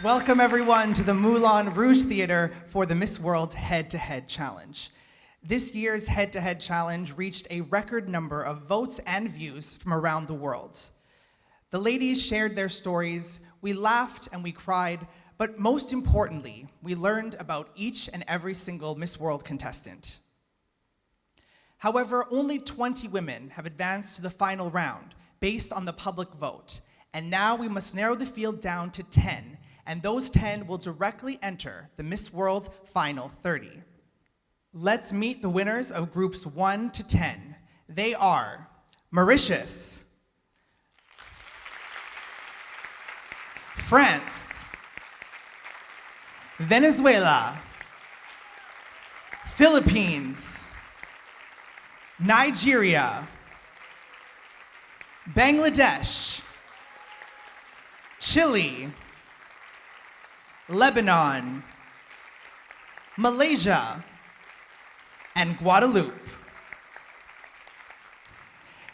Welcome everyone to the Moulin Rouge Theater for the Miss World Head-to-Head Challenge. This year's Head-to-Head Challenge reached a record number of votes and views from around the world. The ladies shared their stories, we laughed and we cried, but most importantly, we learned about each and every single Miss World contestant. However, only 20 women have advanced to the final round based on the public vote, and now we must narrow the field down to 10, and those 10 will directly enter the Miss World Final 30. Let's meet the winners of groups 1 to 10. They are Mauritius, France, Venezuela, Philippines, Nigeria, Bangladesh, Chile, Lebanon, Malaysia, and Guadeloupe.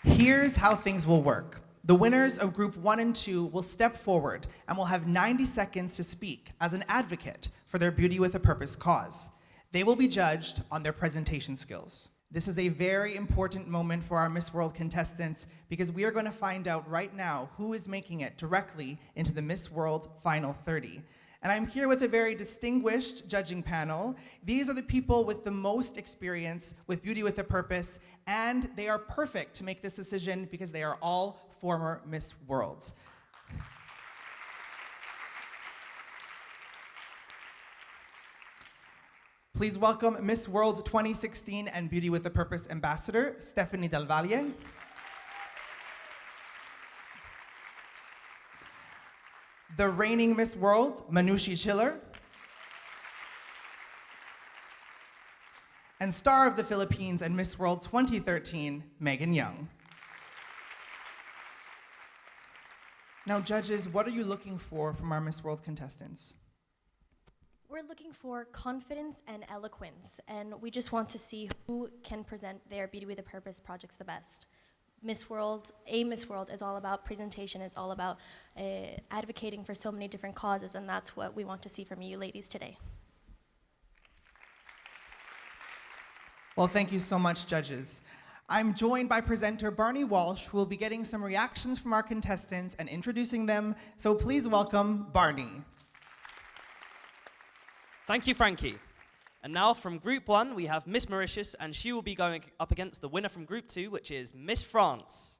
Here's how things will work. The winners of group 1 and 2 will step forward and will have 90 seconds to speak as an advocate for their Beauty with a Purpose cause. They will be judged on their presentation skills. This is a very important moment for our Miss World contestants because we are going to find out right now who is making it directly into the Miss World Final 30. And I'm here with a very distinguished judging panel. These are the people with the most experience with Beauty with a Purpose, and they are perfect to make this decision because they are all former Miss Worlds. Please welcome Miss World 2016 and Beauty with a Purpose Ambassador, Stephanie Del Valle. The reigning Miss World, Manushi Chiller. And star of the Philippines and Miss World 2013, Megan Young. Now judges, what are you looking for from our Miss World contestants? We're looking for confidence and eloquence, and we just want to see who can present their Beauty with a Purpose projects the best. Miss World is all about presentation. It's all about advocating for so many different causes, and that's what we want to see from you ladies today. Well, thank you so much, judges. I'm joined by presenter Barney Walsh, who will be getting some reactions from our contestants and introducing them, so please welcome Barney. Thank you, Frankie. And now from Group 1, we have Miss Mauritius, and she will be going up against the winner from Group 2, which is Miss France.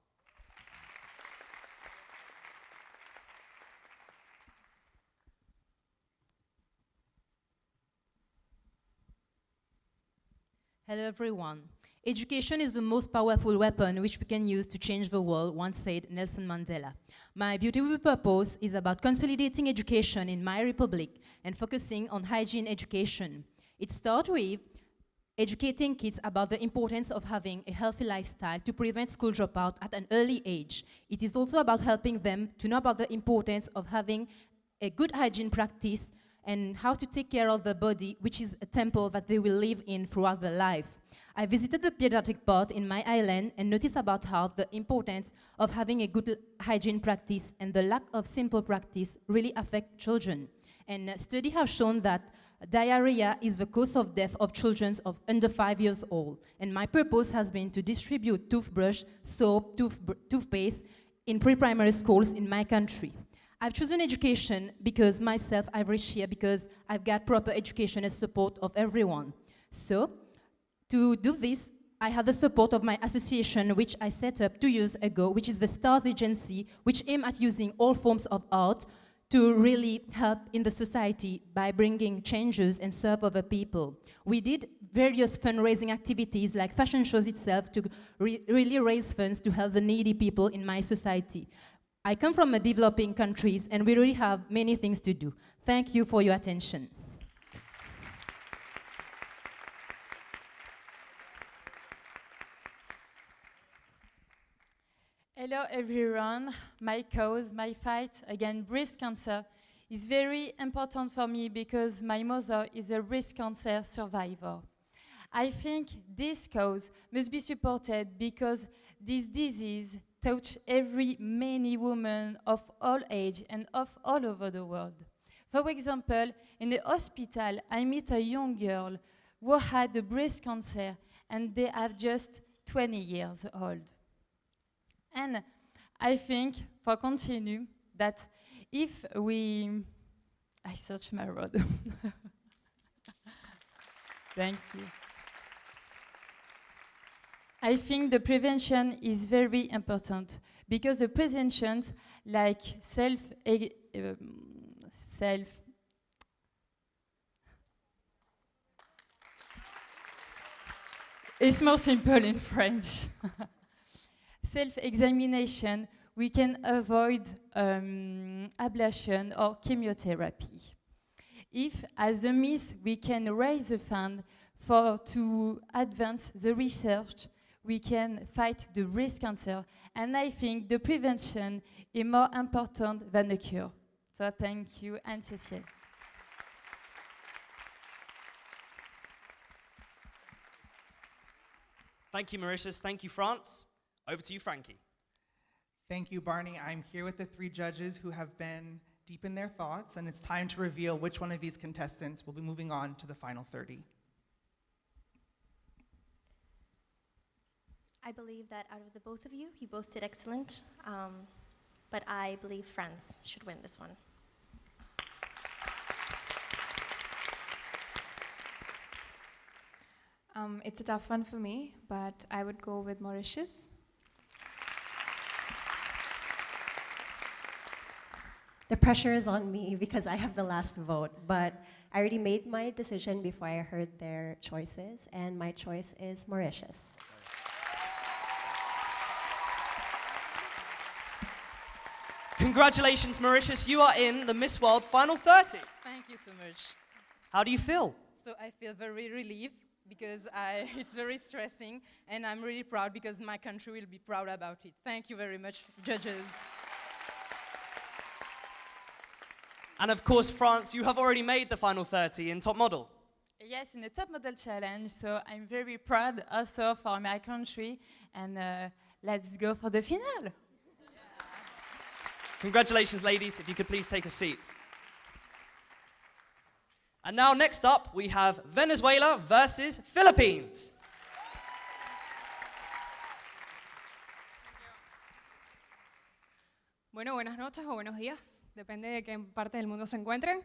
Hello, everyone. Education is the most powerful weapon which we can use to change the world, once said Nelson Mandela. My Beauty with a Purpose is about consolidating education in my Republic and focusing on hygiene education. It starts with educating kids about the importance of having a healthy lifestyle to prevent school dropout at an early age. It is also about helping them to know about the importance of having a good hygiene practice and how to take care of the body, which is a temple that they will live in throughout their life. I visited the pediatric part in my island and noticed about how the importance of having a good hygiene practice and the lack of simple practice really affect children. And studies have shown that diarrhea is the cause of death of children of under 5 years old. And my purpose has been to distribute toothbrush, soap, toothpaste in pre-primary schools in my country. I've chosen education because myself I've reached here because I've got proper education and support of everyone. So, to do this, I have the support of my association, which I set up 2 years ago, which is the STARS Agency, which aim at using all forms of art to really help in the society by bringing changes and serve other people. We did various fundraising activities like fashion shows itself to really raise funds to help the needy people in my society. I come from a developing countries and we really have many things to do. Thank you for your attention. Hello everyone. My cause, my fight against breast cancer is very important for me because my mother is a breast cancer survivor. I think this cause must be supported because this disease touches many women of all age and of all over the world. For example, in the hospital, I meet a young girl who had a breast cancer and they are just 20 years old. And I think, for continue, that if we... I search my road. Thank you. I think the prevention is very important because the preventions like it's more simple in French. Self-examination, we can avoid ablation or chemotherapy. If, as a Miss, we can raise a fund to advance the research, we can fight the breast cancer. And I think the prevention is more important than the cure. So thank you, Anne Murielle. Thank you, Mauritius. Thank you, France. Over to you, Frankie. Thank you, Barney. I'm here with the 3 judges who have been deep in their thoughts, and it's time to reveal which one of these contestants will be moving on to the final 30. I believe that out of the both of you, you both did excellent, but I believe France should win this one. It's a tough one for me, but I would go with Mauritius. The pressure is on me because I have the last vote, but I already made my decision before I heard their choices, and my choice is Mauritius. Congratulations, Mauritius. You are in the Miss World Final 30. Thank you so much. How do you feel? So I feel very relieved because it's very stressing, and I'm really proud because my country will be proud about it. Thank you very much, judges. And of course, France, you have already made the final 30 in Top Model. Yes, in the Top Model Challenge, so I'm very proud also for my country, and let's go for the finale. Congratulations, ladies. If you could please take a seat. And now, next up, we have Venezuela versus Philippines. Bueno, buenas noches o buenos días, depende de qué parte del mundo se encuentren.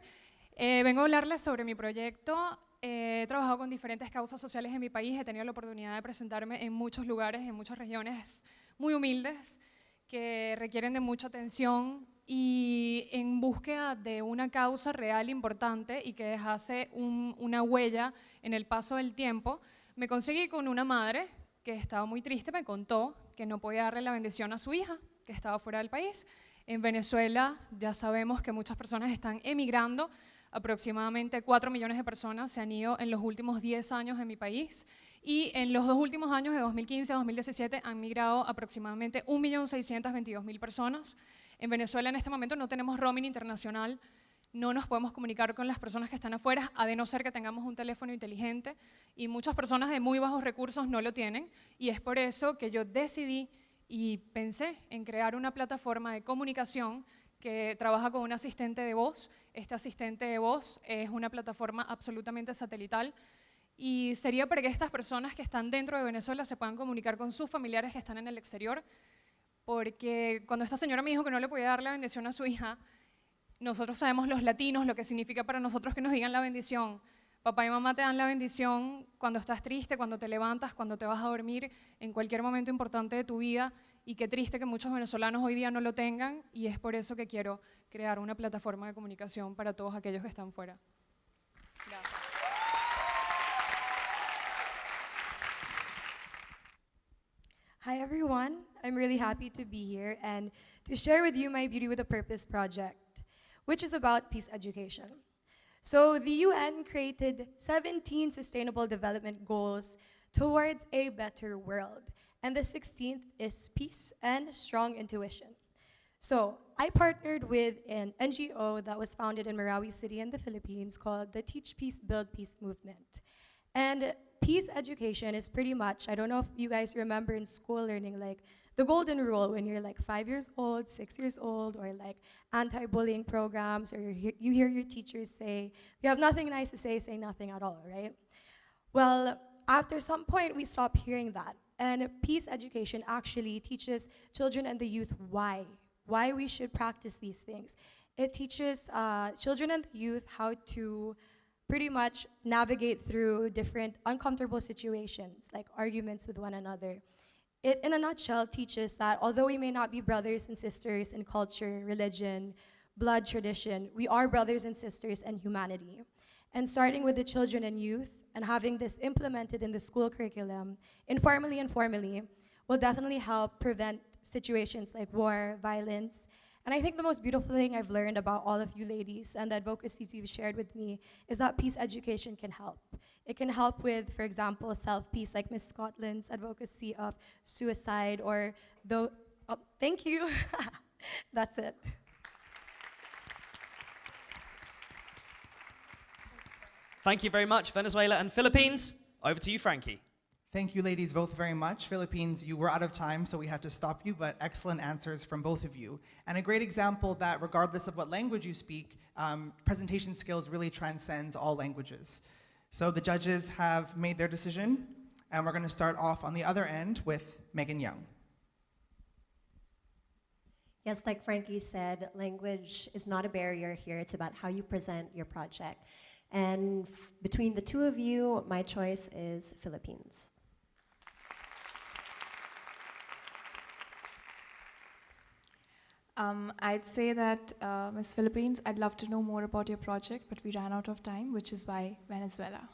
Vengo a hablarles sobre mi proyecto. He trabajado con diferentes causas sociales en mi país, he tenido la oportunidad de presentarme en muchos lugares, en muchas regiones muy humildes, que requieren de mucha atención y en búsqueda de una causa real importante y que dejase una huella en el paso del tiempo, me conseguí con una madre que estaba muy triste, me contó que no podía darle la bendición a su hija, que estaba fuera del país. En Venezuela ya sabemos que muchas personas están emigrando, aproximadamente 4 millones de personas se han ido en los últimos 10 años en mi país y en los 2 últimos años, de 2015 a 2017, han migrado aproximadamente 1.622.000 personas. En Venezuela en este momento no tenemos roaming internacional, no nos podemos comunicar con las personas que están afuera, a de no ser que tengamos un teléfono inteligente, y muchas personas de muy bajos recursos no lo tienen, y es por eso que yo decidí y pensé en crear una plataforma de comunicación que trabaja con un asistente de voz. Este asistente de voz es una plataforma absolutamente satelital y sería para que estas personas que están dentro de Venezuela se puedan comunicar con sus familiares que están en el exterior, porque cuando esta señora me dijo que no le podía dar la bendición a su hija, nosotros sabemos los latinos lo que significa para nosotros que nos digan la bendición. Papá y mamá te dan la bendición cuando estás triste, cuando te levantas, cuando te vas a dormir, en cualquier momento importante de tu vida, y qué triste que muchos venezolanos hoy día no lo tengan, y es por eso que quiero crear una plataforma de comunicación para todos aquellos que están fuera. Gracias. Hi everyone, I'm really happy to be here and to share with you my Beauty with a Purpose project, which is about peace education. So the UN created 17 Sustainable Development Goals towards a better world, and the 16th is peace and strong intuition. So I partnered with an NGO that was founded in Marawi City in the Philippines called the Teach Peace, Build Peace movement. And peace education is pretty much, I don't know if you guys remember in school learning like the golden rule when you're like 5 years old, 6 years old, or like anti-bullying programs, or you hear your teachers say, you have nothing nice to say nothing at all, right? Well, after some point, we stop hearing that. And peace education actually teaches children and the youth why we should practice these things. It teaches children and the youth how to pretty much navigate through different uncomfortable situations, like arguments with one another. It, in a nutshell, teaches that although we may not be brothers and sisters in culture, religion, blood, tradition, we are brothers and sisters in humanity. And starting with the children and youth, and having this implemented in the school curriculum, informally and formally, will definitely help prevent situations like war, violence. And I think the most beautiful thing I've learned about all of you ladies and the advocacies you've shared with me is that peace education can help. It can help with, for example, self-peace, like Miss Scotland's advocacy of suicide, or thank you. That's it. Thank you very much, Venezuela and Philippines. Over to you, Frankie. Thank you, ladies, both very much. Philippines, you were out of time, so we had to stop you, but excellent answers from both of you. And a great example that regardless of what language you speak, presentation skills really transcends all languages. So the judges have made their decision, and we're going to start off on the other end with Megan Young. Yes, like Frankie said, language is not a barrier here. It's about how you present your project. And between the two of you, my choice is Philippines. I'd say that, Miss Philippines, I'd love to know more about your project, but we ran out of time, which is why Venezuela.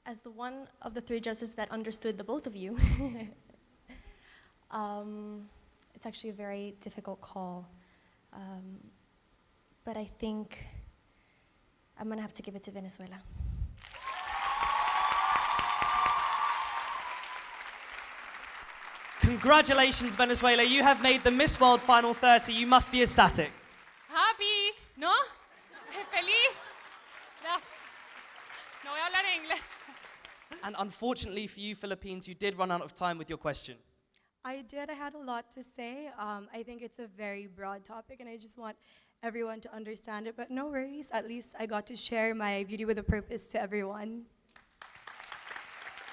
As the one of the three judges that understood the both of you, it's actually a very difficult call. But I think I'm going to have to give it to Venezuela. Congratulations, Venezuela. You have made the Miss World Final 30. You must be ecstatic. Happy, ¿no? Feliz. No voy a hablar inglés. And unfortunately for you, Philippines, you did run out of time with your question. I did. I had a lot to say. I think it's a very broad topic, and I just want everyone to understand it. But no worries. At least I got to share my beauty with a purpose to everyone.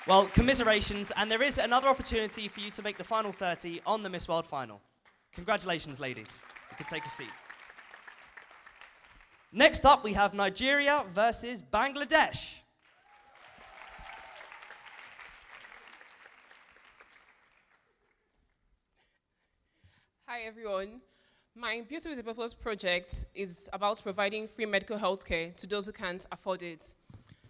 Well, commiserations, and there is another opportunity for you to make the final 30 on the Miss World Final. Congratulations, ladies. You can take a seat. Next up, we have Nigeria versus Bangladesh. Hi everyone. My Beauty with a Purpose project is about providing free medical health care to those who can't afford it.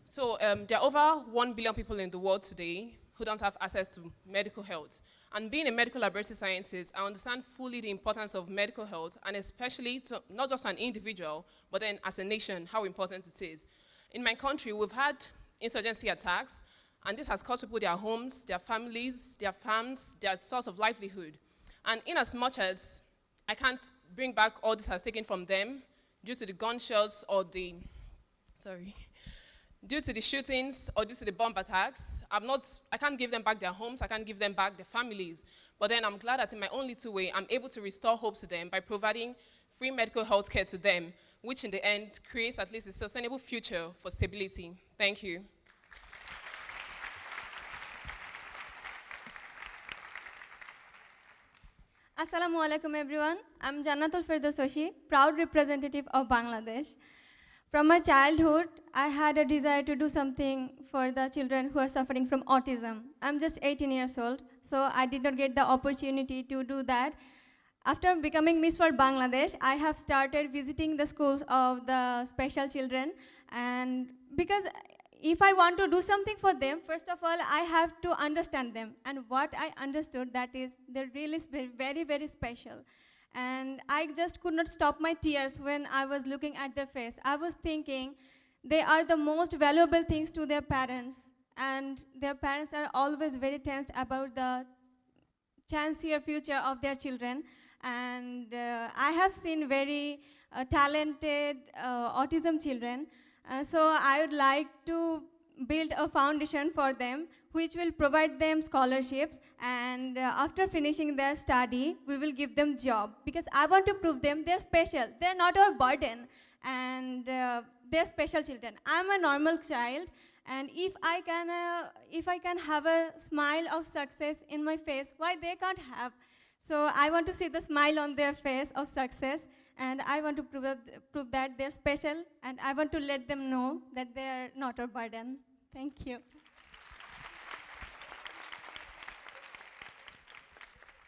So there are over 1 billion people in the world today who don't have access to medical health. And being a medical laboratory scientist, I understand fully the importance of medical health, and especially to, not just an individual, but then as a nation, how important it is. In my country, we've had insurgency attacks, and this has cost people their homes, their families, their farms, their source of livelihood. And in as much as I can't bring back all this has taken from them due to the gunshots or due to the shootings or due to the bomb attacks, I can't give them back their homes, I can't give them back their families. But then I'm glad that in my own little way, I'm able to restore hope to them by providing free medical health care to them, which in the end creates at least a sustainable future for stability. Thank you. Assalamu alaikum everyone. I'm Jannatul Firdausi, proud representative of Bangladesh. From my childhood, I had a desire to do something for the children who are suffering from autism. I'm just 18 years old, so I did not get the opportunity to do that. After becoming Miss World Bangladesh, I have started visiting the schools of the special children, and because if I want to do something for them, first of all, I have to understand them. And what I understood, that is, they're really very, very special. And I just could not stop my tears when I was looking at their face. I was thinking they are the most valuable things to their parents. And their parents are always very tensed about the chancier future of their children. And I have seen very talented autism children. So I would like to build a foundation for them which will provide them scholarships, and after finishing their study we will give them job, because I want to prove them they're special, they're not our burden, and they're special children. I'm a normal child, and if I can have a smile of success in my face, why they can't have? So I want to see the smile on their face of success, and I want to prove that they're special, and I want to let them know that they're not a burden. Thank you.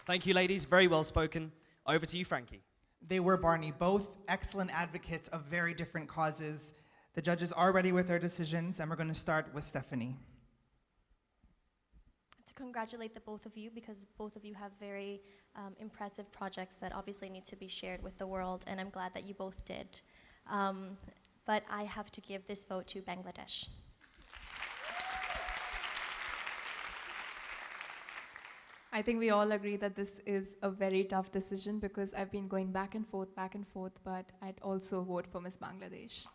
Thank you, ladies. Very well spoken. Over to you, Frankie. They were, Barney, both excellent advocates of very different causes. The judges are ready with their decisions, and we're going to start with Stephanie. To congratulate the both of you, because both of you have very impressive projects that obviously need to be shared with the world, and I'm glad that you both did. But I have to give this vote to Bangladesh. I think we all agree that this is a very tough decision, because I've been going back and forth, but I'd also vote for Miss Bangladesh.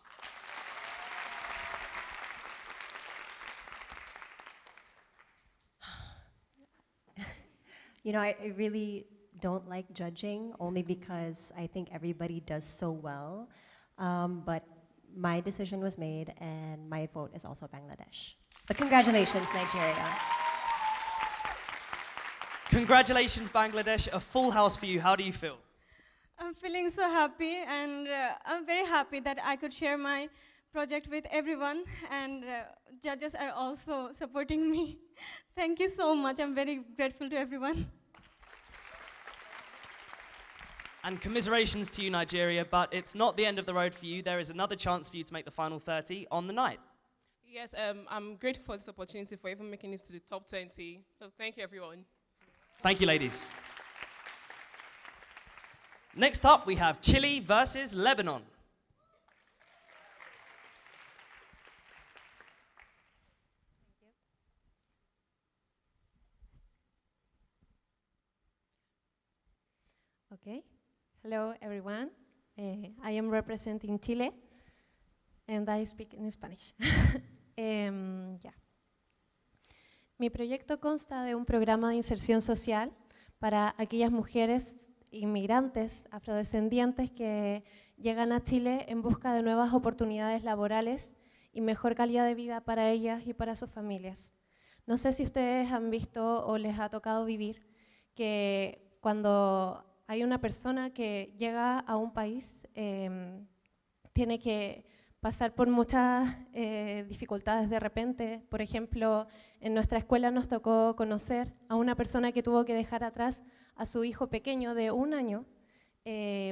You know, I really don't like judging, only because I think everybody does so well. But my decision was made, and my vote is also Bangladesh. But congratulations, Nigeria. Congratulations, Bangladesh. A full house for you. How do you feel? I'm feeling so happy, and I'm very happy that I could share my project with everyone, and judges are also supporting me. Thank you so much. I'm very grateful to everyone. And commiserations to you, Nigeria, but it's not the end of the road for you. There is another chance for you to make the final 30 on the night. Yes, I'm grateful for this opportunity, for even making it to the top 20. So thank you, everyone. Thank you, ladies. Next up, we have Chile versus Lebanon. Okay. Hello, everyone. I am representing Chile, and I speak in Spanish. Mi proyecto consta de un programa de inserción social para aquellas mujeres inmigrantes afrodescendientes que llegan a Chile en busca de nuevas oportunidades laborales y mejor calidad de vida para ellas y para sus familias. No sé si ustedes han visto o les ha tocado vivir que cuando hay una persona que llega a un país, tiene que pasar por muchas dificultades de repente. Por ejemplo, en nuestra escuela nos tocó conocer a una persona que tuvo que dejar atrás a su hijo pequeño de 1 año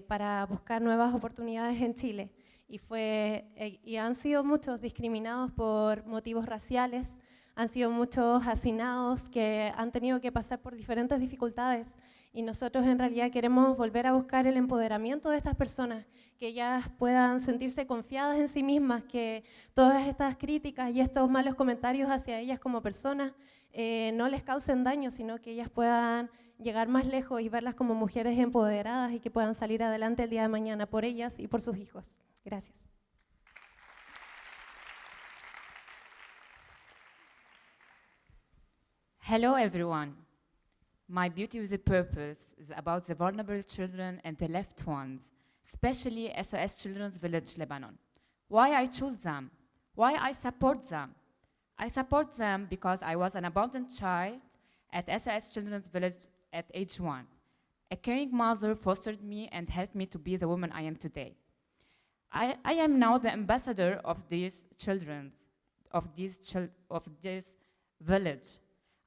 para buscar nuevas oportunidades en Chile. Y han sido muchos discriminados por motivos raciales, han sido muchos hacinados que han tenido que pasar por diferentes dificultades. Y nosotros en realidad queremos volver a buscar el empoderamiento de estas personas, que ellas puedan sentirse confiadas en sí mismas, que todas estas críticas y estos malos comentarios hacia ellas como personas no les causen daño, sino que ellas puedan llegar más lejos y verlas como mujeres empoderadas y que puedan salir adelante el día de mañana por ellas y por sus hijos. Gracias. Hello, everyone. My Beauty with a Purpose is about the vulnerable children and the left ones, especially SOS Children's Village, Lebanon. Why I choose them? Why I support them? I support them because I was an abandoned child at SOS Children's Village at age 1. A caring mother fostered me and helped me to be the woman I am today. I am now the ambassador of these children, of this village.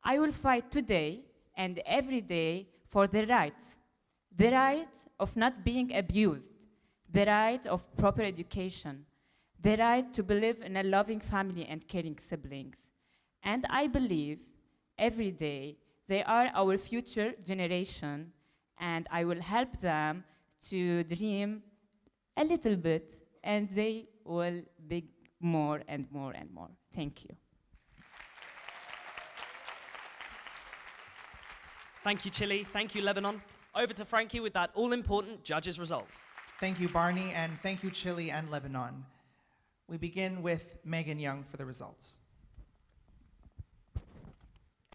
I will fight today and every day for the right of not being abused, the right of proper education, the right to believe in a loving family and caring siblings. And I believe every day they are our future generation, and I will help them to dream a little bit, and they will be more and more and more. Thank you. Thank you, Chile. Thank you, Lebanon. Over to Frankie with that all-important judges' result. Thank you, Barney, and thank you, Chile and Lebanon. We begin with Megan Young for the results.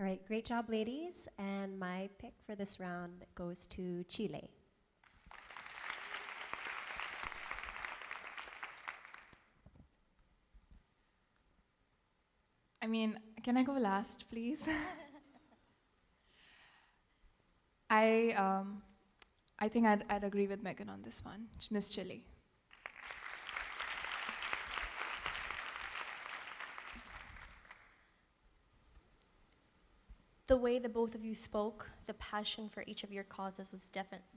All right, great job, ladies. And my pick for this round goes to Chile. I mean, can I go last, please? I think I'd agree with Megan on this one, Miss Chile. The way the both of you spoke, the passion for each of your causes was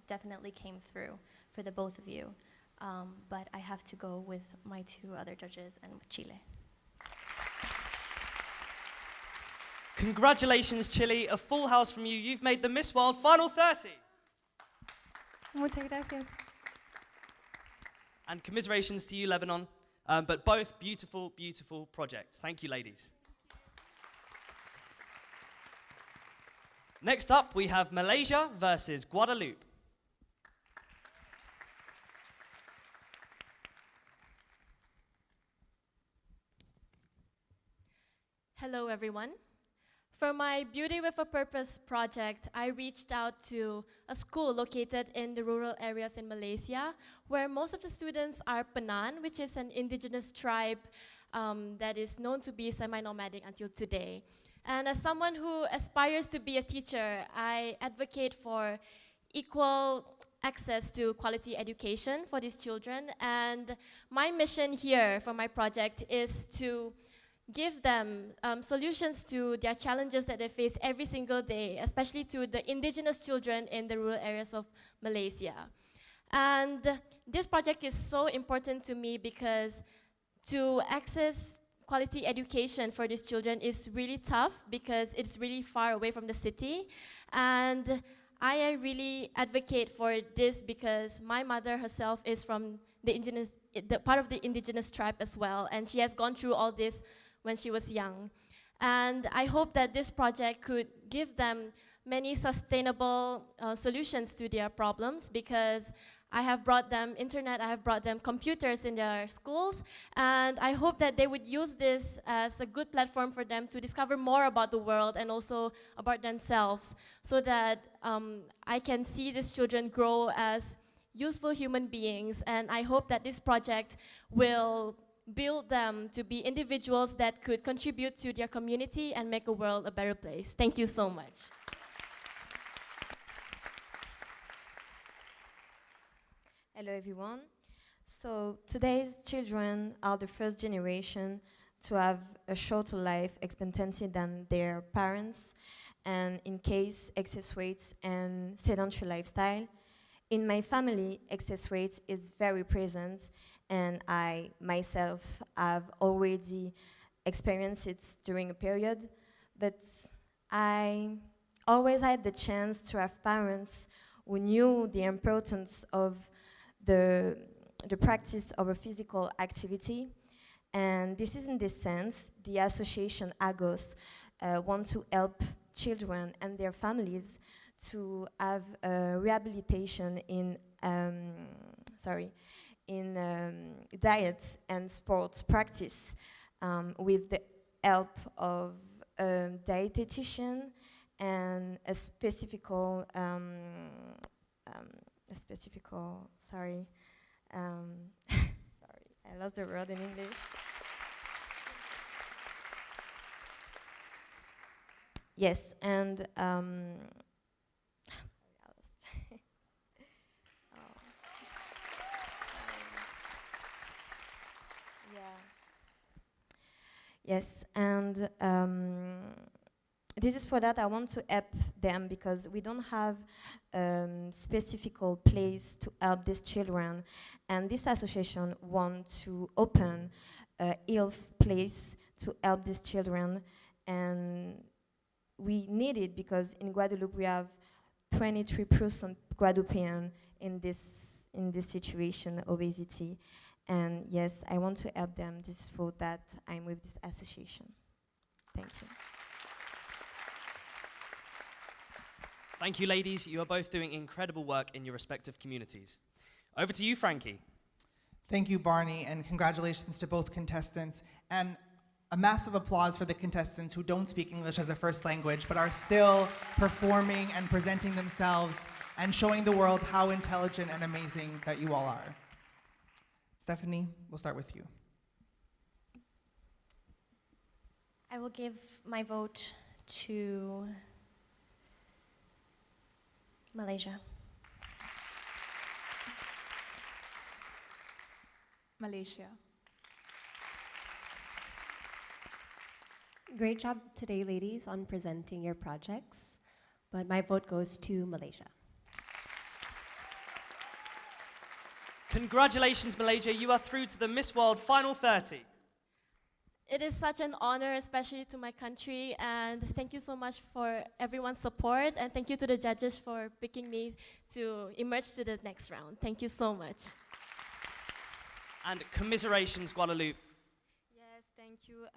definitely came through for the both of you. But I have to go with my two other judges and with Chile. Congratulations, Chile. A full house from you. You've made the Miss World Final 30. Muchas gracias. And commiserations to you, Lebanon. But both beautiful, beautiful projects. Thank you, ladies. Next up, we have Malaysia versus Guadeloupe. Hello, everyone. For my Beauty with a Purpose project, I reached out to a school located in the rural areas in Malaysia, where most of the students are Penan, which is an indigenous tribe that is known to be semi-nomadic until today. And as someone who aspires to be a teacher, I advocate for equal access to quality education for these children. And my mission here for my project is to give them solutions to their challenges that they face every single day, especially to the indigenous children in the rural areas of Malaysia. And this project is so important to me because to access quality education for these children is really tough because it's really far away from the city. And I really advocate for this because my mother herself is from the part of the indigenous tribe as well, and she has gone through all this when she was young. And I hope that this project could give them many sustainable solutions to their problems, because I have brought them internet, I have brought them computers in their schools, and I hope that they would use this as a good platform for them to discover more about the world and also about themselves, so that I can see these children grow as useful human beings. And I hope that this project will build them to be individuals that could contribute to their community and make the world a better place. Thank you so much. Hello everyone. So today's children are the first generation to have a shorter life expectancy than their parents, and in case excess weight and sedentary lifestyle. In my family, excess weight is very present, and I myself have already experienced it during a period, but I always had the chance to have parents who knew the importance of the practice of a physical activity. And this is in this sense, the association AGOS wants to help children and their families to have rehabilitation in diet and sports practice with the help of a dietitian and a specific sorry, I lost the word in English. Yes, and yes, and this is for that I want to help them, because we don't have specific place to help these children, and this association wants to open a health place to help these children, and we need it because in Guadeloupe we have 23% Guadeloupean in this situation, obesity. And yes, I want to help them. This is for that I'm with this association. Thank you. Thank you, ladies. You are both doing incredible work in your respective communities. Over to you, Frankie. Thank you, Barney, and congratulations to both contestants. And A massive applause for the contestants who don't speak English as a first language, but are still performing and presenting themselves and showing the world how intelligent and amazing that you all are. Stephanie, we'll start with you. I will give my vote to Malaysia. Malaysia. Great job today, ladies, on presenting your projects, but my vote goes to Malaysia. Congratulations, Malaysia. You are through to the Miss World Final 30. It is such an honor, especially to my country, and thank you so much for everyone's support, and thank you to the judges for picking me to emerge to the next round. Thank you so much. And commiserations, Guadeloupe. Yes, thank you.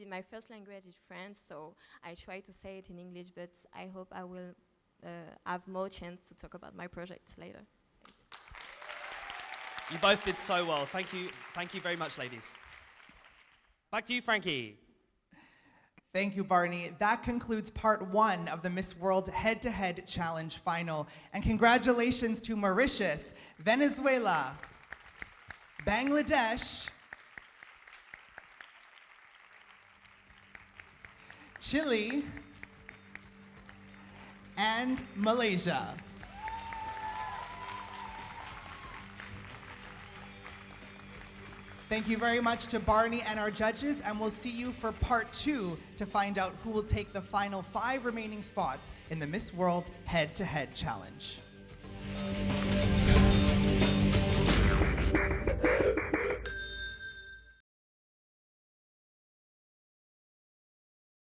My first language is French, so I try to say it in English, but I hope I will have more chance to talk about my projects later. You both did so well. Thank you very much, ladies. Back to you, Frankie. Thank you, Barney. That concludes part 1 of the Miss World Head-to-Head Challenge Final. And congratulations to Mauritius, Venezuela, Bangladesh, Chile, and Malaysia. Thank you very much to Barney and our judges, and we'll see you for part 2 to find out who will take the final 5 remaining spots in the Miss World Head-to-Head Challenge.